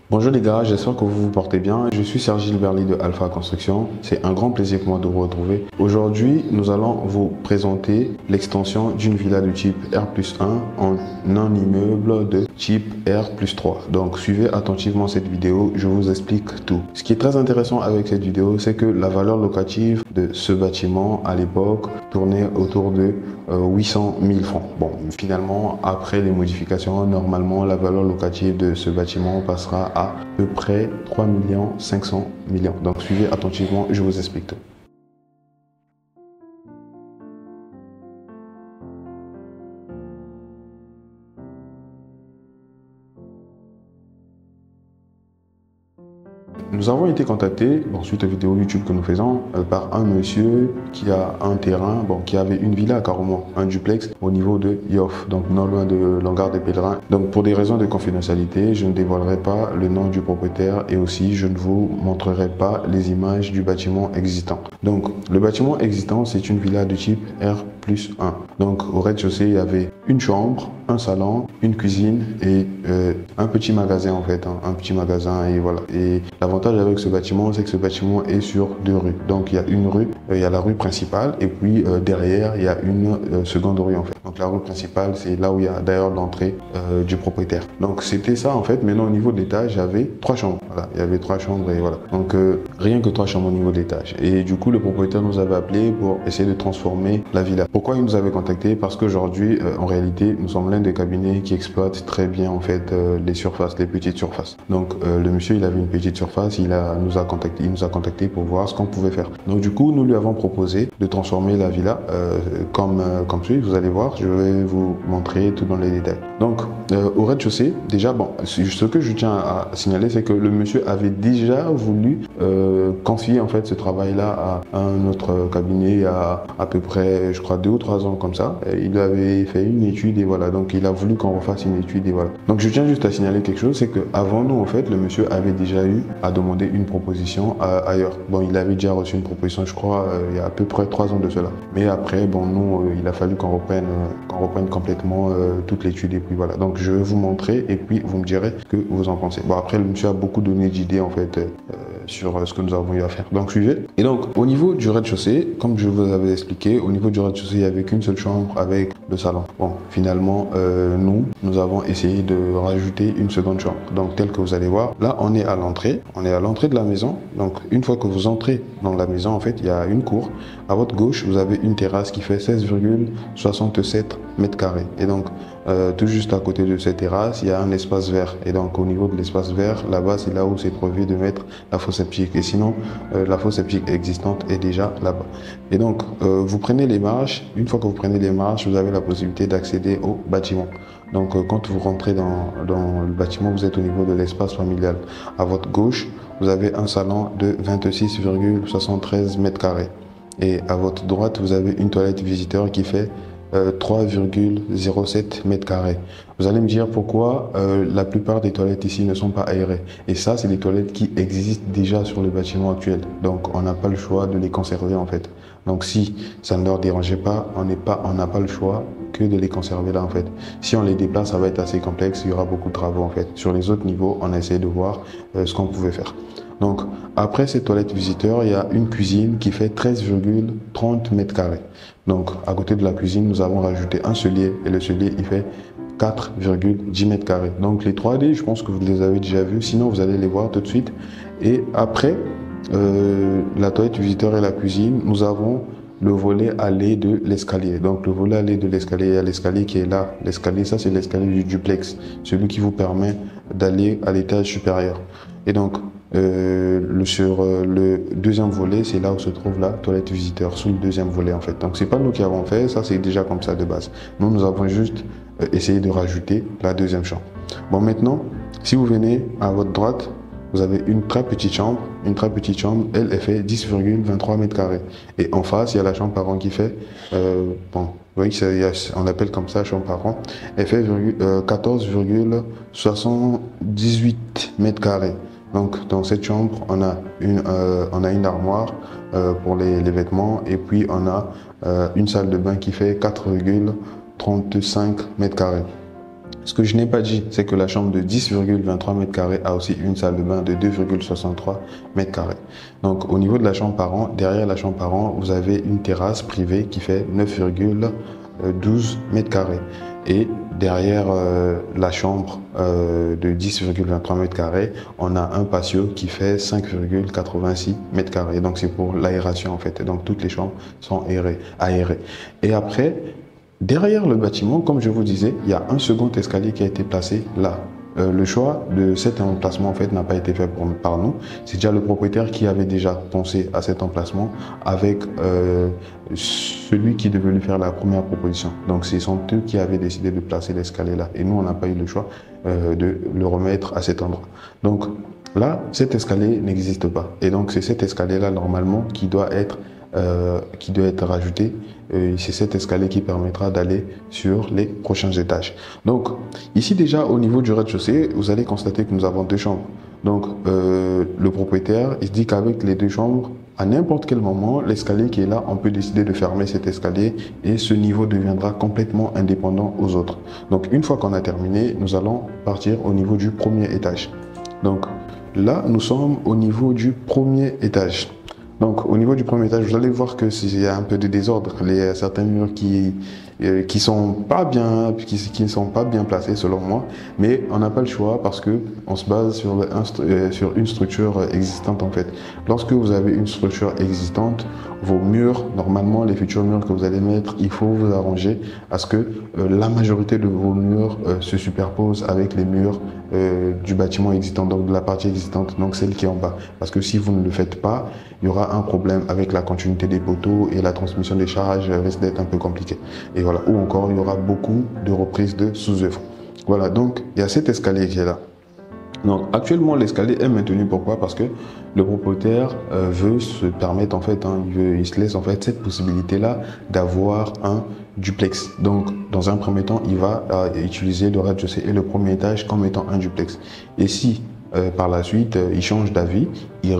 Bonjour les gars, j'espère que vous vous portez bien. Je suis Sergi Berly de Alpha Construction. C'est un grand plaisir pour moi de vous retrouver. Aujourd'hui, nous allons vous présenter l'extension d'une villa de type R+1 en un immeuble de type R+3. Donc suivez attentivement cette vidéo, je vous explique tout. Ce qui est très intéressant avec cette vidéo, c'est que la valeur locative de ce bâtiment à l'époque tournait autour de 800 000 francs. Bon, finalement, après les modifications, normalement, la valeur locative de ce bâtiment passera à peu près 3 500 000 000. Donc suivez attentivement, je vous explique tout. Nous avons été contactés, suite aux vidéos YouTube que nous faisons, par un monsieur qui a un terrain, qui avait une villa carrément, un duplex au niveau de Yoff, donc non loin de l'hangar des pèlerins. Donc pour des raisons de confidentialité, je ne dévoilerai pas le nom du propriétaire et aussi je ne vous montrerai pas les images du bâtiment existant. Donc le bâtiment existant, c'est une villa de type R+1. Donc au rez-de-chaussée, il y avait une chambre, un salon, une cuisine et un petit magasin en fait, un petit magasin et voilà. Et l'avantage avec ce bâtiment, c'est que ce bâtiment est sur deux rues. Donc il y a une rue, il y a la rue principale et puis derrière il y a une seconde rue en fait. Donc la rue principale, c'est là où il y a d'ailleurs l'entrée du propriétaire. Donc c'était ça en fait. Maintenant au niveau de l'étage, il y avait trois chambres. Voilà, il y avait trois chambres et voilà. Donc rien que trois chambres au niveau de l'étage. Et du coup le propriétaire nous avait appelé pour essayer de transformer la villa. Pourquoi il nous avait contacté? Parce qu'aujourd'hui en réalité nous sommes l'un des cabinets qui exploitent très bien en fait les surfaces, les petites surfaces. Donc le monsieur il avait une petite surface, il nous a contacté pour voir ce qu'on pouvait faire. Donc du coup nous lui avons proposé de transformer la villa comme suit. Vous allez voir, je vais vous montrer tout dans les détails. Donc au rez-de-chaussée, déjà ce que je tiens à signaler, c'est que le monsieur avait déjà voulu confier en fait ce travail-là à un autre cabinet il y a à peu près, je crois 2 ou 3 ans comme ça. Et il avait fait une étude et voilà, donc il a voulu qu'on refasse une étude et voilà. Donc je tiens juste à signaler quelque chose, c'est que avant nous en fait, le monsieur avait déjà eu à demander une proposition ailleurs. Bon, il avait déjà reçu une proposition, je crois, il y a à peu près 3 ans de cela. Mais après, nous, il a fallu qu'on reprenne complètement toute l'étude et puis voilà. Donc je vais vous montrer et puis vous me direz ce que vous en pensez. Bon, après, le monsieur a beaucoup donné d'idées en fait sur ce que nous avons eu à faire. Donc suivez. Et donc au niveau du rez-de-chaussée, comme je vous avais expliqué, au niveau du rez-de-chaussée, il n'y avait qu'une seule chambre avec le salon. Bon, finalement, nous avons essayé de rajouter une seconde chambre. Donc tel que vous allez voir, là on est à l'entrée de la maison. Donc une fois que vous entrez dans la maison, en fait, il y a une cour. À votre gauche, vous avez une terrasse qui fait 16,67 mètres carrés. Et donc tout juste à côté de cette terrasse, il y a un espace vert. Et donc au niveau de l'espace vert, là-bas, c'est là où c'est prévu de mettre la fosse septique. Et sinon, la fosse septique existante est déjà là-bas. Et donc, vous prenez les marches. Une fois que vous prenez les marches, vous avez la possibilité d'accéder au bâtiment. Donc, quand vous rentrez dans le bâtiment, vous êtes au niveau de l'espace familial. À votre gauche, vous avez un salon de 26,73 mètres carrés. Et à votre droite, vous avez une toilette visiteur qui fait 3,07 mètres carrés. Vous allez me dire pourquoi la plupart des toilettes ici ne sont pas aérées. Et ça, c'est les toilettes qui existent déjà sur le bâtiment actuel. Donc, on n'a pas le choix de les conserver en fait. Donc, si ça ne leur dérangeait pas, on n'a pas le choix que de les conserver là en fait. Si on les déplace, ça va être assez complexe, il y aura beaucoup de travaux en fait. Sur les autres niveaux, on a essayé de voir ce qu'on pouvait faire. Donc, après cette toilette visiteur, il y a une cuisine qui fait 13,30 mètres carrés. Donc, à côté de la cuisine, nous avons rajouté un cellier et le cellier, il fait 4,10 mètres carrés. Donc, les 3D, je pense que vous les avez déjà vus. Sinon, vous allez les voir tout de suite. Et après la toilette visiteur et la cuisine, nous avons le volet allée de l'escalier. Donc le volet allée de l'escalier, il y a l'escalier qui est là. L'escalier, ça c'est l'escalier du duplex, celui qui vous permet d'aller à l'étage supérieur. Et donc sur le deuxième volet, c'est là où se trouve la toilette visiteur, sous le deuxième volet en fait. Donc c'est pas nous qui avons fait, ça c'est déjà comme ça de base. Nous avons juste essayé de rajouter la deuxième chambre. Bon, maintenant, si vous venez à votre droite, vous avez une très petite chambre. Elle fait 10,23 mètres carrés. Et en face, il y a la chambre parent qui fait, oui, on appelle comme ça chambre parent. Elle fait 14,78 mètres carrés. Donc, dans cette chambre, on a une armoire pour les vêtements et puis on a une salle de bain qui fait 4,35 mètres carrés. Ce que je n'ai pas dit, c'est que la chambre de 10,23 mètres carrés a aussi une salle de bain de 2,63 mètres carrés. Donc au niveau de la chambre parent, derrière la chambre parent, vous avez une terrasse privée qui fait 9,12 mètres carrés. Et derrière la chambre de 10,23 mètres carrés, on a un patio qui fait 5,86 mètres carrés. Donc c'est pour l'aération en fait. Donc toutes les chambres sont aérées. Et après, derrière le bâtiment, comme je vous disais, il y a un second escalier qui a été placé là. Le choix de cet emplacement en fait n'a pas été fait par nous. C'est déjà le propriétaire qui avait déjà pensé à cet emplacement avec celui qui devait lui faire la première proposition. Donc ce sont eux qui avaient décidé de placer l'escalier là. Et nous, on n'a pas eu le choix de le remettre à cet endroit. Donc là, cet escalier n'existe pas. Et donc c'est cet escalier là normalement qui doit être rajouté. C'est cet escalier qui permettra d'aller sur les prochains étages. Donc ici déjà au niveau du rez-de-chaussée, vous allez constater que nous avons deux chambres. Donc le propriétaire, il dit qu'avec les deux chambres, à n'importe quel moment, l'escalier qui est là, on peut décider de fermer cet escalier et ce niveau deviendra complètement indépendant aux autres. Donc une fois qu'on a terminé, nous allons partir au niveau du premier étage. Donc là, nous sommes au niveau du premier étage. Donc au niveau du premier étage, vous allez voir que il y a un peu de désordre. Certains murs qui ne sont pas bien placés selon moi, mais on n'a pas le choix parce que on se base sur une structure existante en fait. Lorsque vous avez une structure existante, vos murs, normalement les futurs murs que vous allez mettre, il faut vous arranger à ce que la majorité de vos murs se superposent avec les murs du bâtiment existant, donc de la partie existante, donc celle qui est en bas. Parce que si vous ne le faites pas, il y aura un problème avec la continuité des poteaux et la transmission des charges risque d'être un peu compliquée. Et voilà, ou encore il y aura beaucoup de reprises de sous-œuvre. Voilà, donc il y a cet escalier qui est là. Donc actuellement l'escalier est maintenu, pourquoi? Parce que le propriétaire veut se permettre en fait, il se laisse en fait cette possibilité là d'avoir un duplex. Donc dans un premier temps, il va utiliser le rez-de-chaussée et le premier étage comme étant un duplex. Et si par la suite il change d'avis, il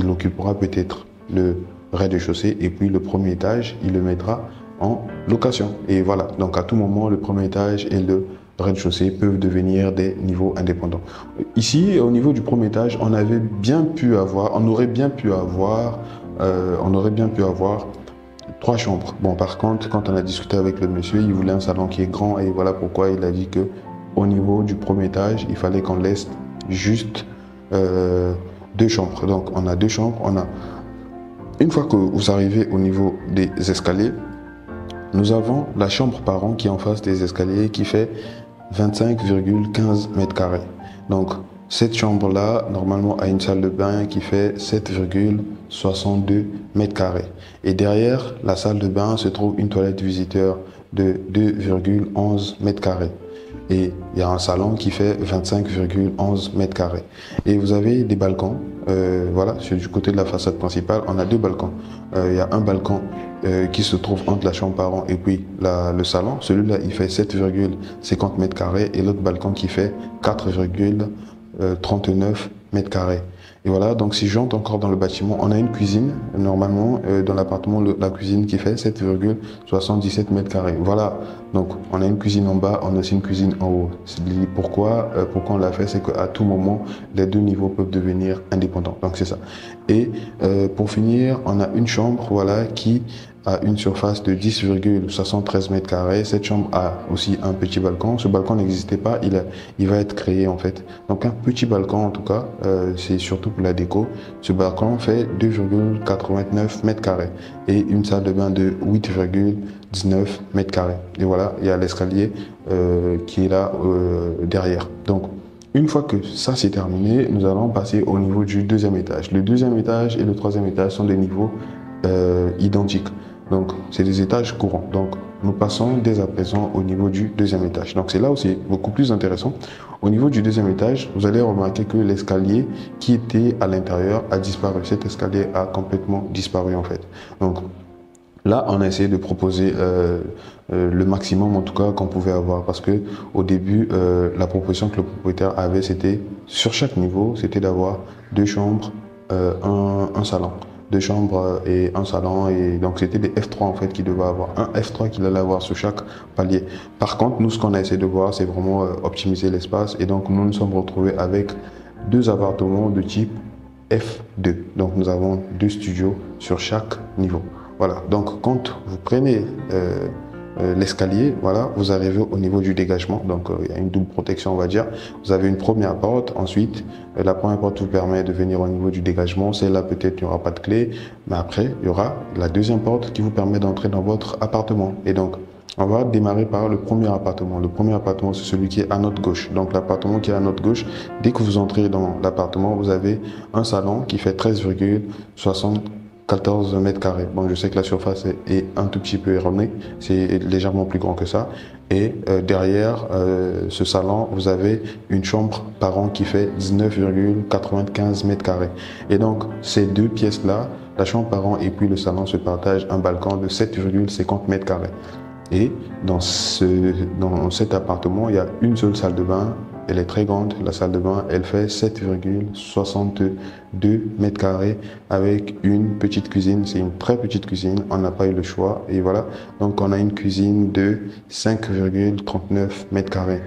occupera peut-être le rez-de-chaussée et puis le premier étage, il le mettra en location. Et voilà, donc à tout moment, le premier étage et le rez-de-chaussée peuvent devenir des niveaux indépendants. Ici, au niveau du premier étage, on aurait bien pu avoir 3 chambres. Bon, par contre, quand on a discuté avec le monsieur, il voulait un salon qui est grand et voilà pourquoi il a dit que au niveau du premier étage, il fallait qu'on laisse juste 2 chambres. Donc, on a 2 chambres. Une fois que vous arrivez au niveau des escaliers, nous avons la chambre parent qui est en face des escaliers qui fait 25,15 mètres carrés. Donc, cette chambre-là, normalement, a une salle de bain qui fait 7,62 mètres carrés. Et derrière la salle de bain se trouve une toilette visiteur de 2,11 mètres carrés. Et il y a un salon qui fait 25,11 mètres carrés. Et vous avez des balcons. Voilà, du côté de la façade principale, on a 2 balcons. Il y a un balcon qui se trouve entre la chambre parent et puis le salon. Celui-là, il fait 7,50 mètres carrés et l'autre balcon qui fait 4,39 mètres carrés. Et voilà, donc si j'entre encore dans le bâtiment, on a une cuisine, normalement dans l'appartement, la cuisine qui fait 7,77 mètres carrés. Voilà, donc on a une cuisine en bas, on a aussi une cuisine en haut. Pourquoi on l'a fait, c'est qu'à tout moment, les 2 niveaux peuvent devenir indépendants. Donc c'est ça. Et pour finir, on a une chambre, voilà, qui a une surface de 10,73 mètres carrés. Cette chambre a aussi un petit balcon. Ce balcon n'existait pas, il va être créé en fait. Donc un petit balcon en tout cas, c'est surtout pour la déco. Ce balcon fait 2,89 mètres carrés et une salle de bain de 8,19 mètres carrés. Et voilà, il y a l'escalier qui est là derrière. Donc une fois que ça c'est terminé, nous allons passer au niveau du 2e étage. Le 2e étage et le 3e étage sont des niveaux identiques. Donc, c'est des étages courants. Donc, nous passons dès à présent au niveau du 2e étage. Donc, c'est là où c'est beaucoup plus intéressant. Au niveau du 2e étage, vous allez remarquer que l'escalier qui était à l'intérieur a disparu. Cet escalier a complètement disparu en fait. Donc, là, on a essayé de proposer le maximum en tout cas qu'on pouvait avoir parce que au début, la proposition que le propriétaire avait, c'était sur chaque niveau, c'était d'avoir 2 chambres, un salon. 2 chambres et un salon. Et donc c'était des F3 en fait qui devaient avoir, un F3 qu'il allait avoir sur chaque palier. Par contre, nous ce qu'on a essayé de voir, c'est vraiment optimiser l'espace. Et donc nous nous sommes retrouvés avec 2 appartements de type F2. Donc nous avons 2 studios sur chaque niveau. Voilà, donc quand vous prenez l'escalier, voilà, vous arrivez au niveau du dégagement. Donc il y a une double protection, on va dire. Vous avez une première porte, ensuite la première porte vous permet de venir au niveau du dégagement. Celle-là, peut-être il n'y aura pas de clé, mais après il y aura la deuxième porte qui vous permet d'entrer dans votre appartement. Et donc on va démarrer par le premier appartement. Le premier appartement, c'est celui qui est à notre gauche. Donc l'appartement qui est à notre gauche, dès que vous entrez dans l'appartement, vous avez un salon qui fait 13,74 mètres carrés. Bon, je sais que la surface est un tout petit peu erronée, c'est légèrement plus grand que ça. Et derrière ce salon, vous avez une chambre par an qui fait 19,95 mètres carrés. Et donc ces deux pièces-là, la chambre par an et puis le salon, se partagent un balcon de 7,50 mètres carrés. Et dans cet appartement, il y a une seule salle de bain. Elle est très grande. La salle de bain, elle fait 7,62 mètres carrés avec une petite cuisine. C'est une très petite cuisine. On n'a pas eu le choix. Et voilà. Donc, on a une cuisine de 5,39 mètres carrés.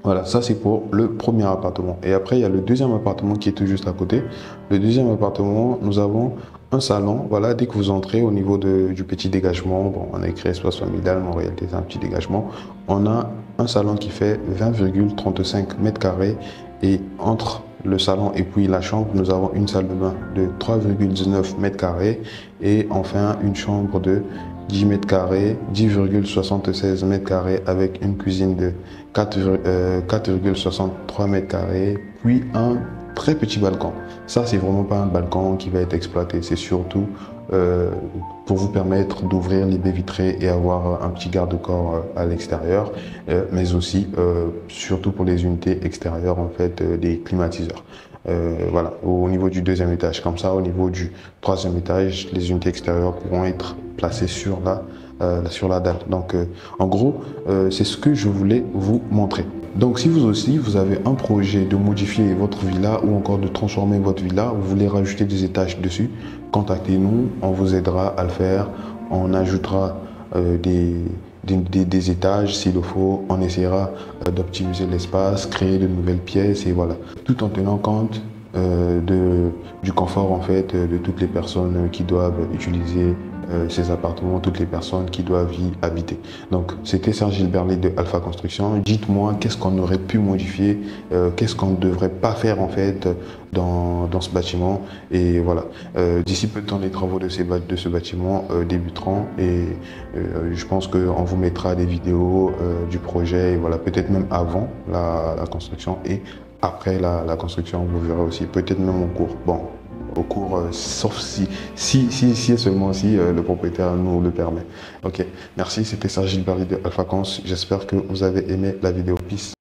Voilà, ça c'est pour le premier appartement. Et après, il y a le deuxième appartement qui est tout juste à côté. Le deuxième appartement, nous avons un salon. Voilà, dès que vous entrez au niveau du petit dégagement, bon, on a écrit espace familial, mais en réalité c'est un petit dégagement. On a un salon qui fait 20,35 mètres carrés. Et entre le salon et puis la chambre, nous avons une salle de bain de 3,19 mètres carrés. Et enfin, une chambre de 10 mètres carrés, 10,76 mètres carrés avec une cuisine de 4,63 mètres carrés, puis un très petit balcon. Ça, c'est vraiment pas un balcon qui va être exploité, c'est surtout pour vous permettre d'ouvrir les baies vitrées et avoir un petit garde-corps à l'extérieur, mais aussi surtout pour les unités extérieures en fait des climatiseurs. Voilà, au niveau du deuxième étage, comme ça, au niveau du troisième étage, les unités extérieures pourront être placées sur la dalle. Donc, en gros, c'est ce que je voulais vous montrer. Donc, si vous aussi, vous avez un projet de modifier votre villa ou encore de transformer votre villa, vous voulez rajouter des étages dessus, contactez-nous, on vous aidera à le faire. On ajoutera des étages s'il le faut, on essaiera d'optimiser l'espace, créer de nouvelles pièces et voilà. Tout en tenant compte du confort en fait de toutes les personnes qui doivent utiliser ces appartements, toutes les personnes qui doivent y habiter. Donc c'était Serge Gilberly de Alpha Construction. Dites-moi qu'est-ce qu'on aurait pu modifier, qu'est-ce qu'on ne devrait pas faire en fait dans ce bâtiment. Et voilà, d'ici peu de temps les travaux de ce bâtiment débuteront et je pense qu'on vous mettra des vidéos du projet, et voilà, peut-être même avant la construction et après la construction, vous verrez aussi, peut-être même au cours. Bon, au cours, sauf si et seulement si le propriétaire nous le permet. Ok, merci, c'était Serge Gilberly de Alpha Cons. J'espère que vous avez aimé la vidéo. Peace.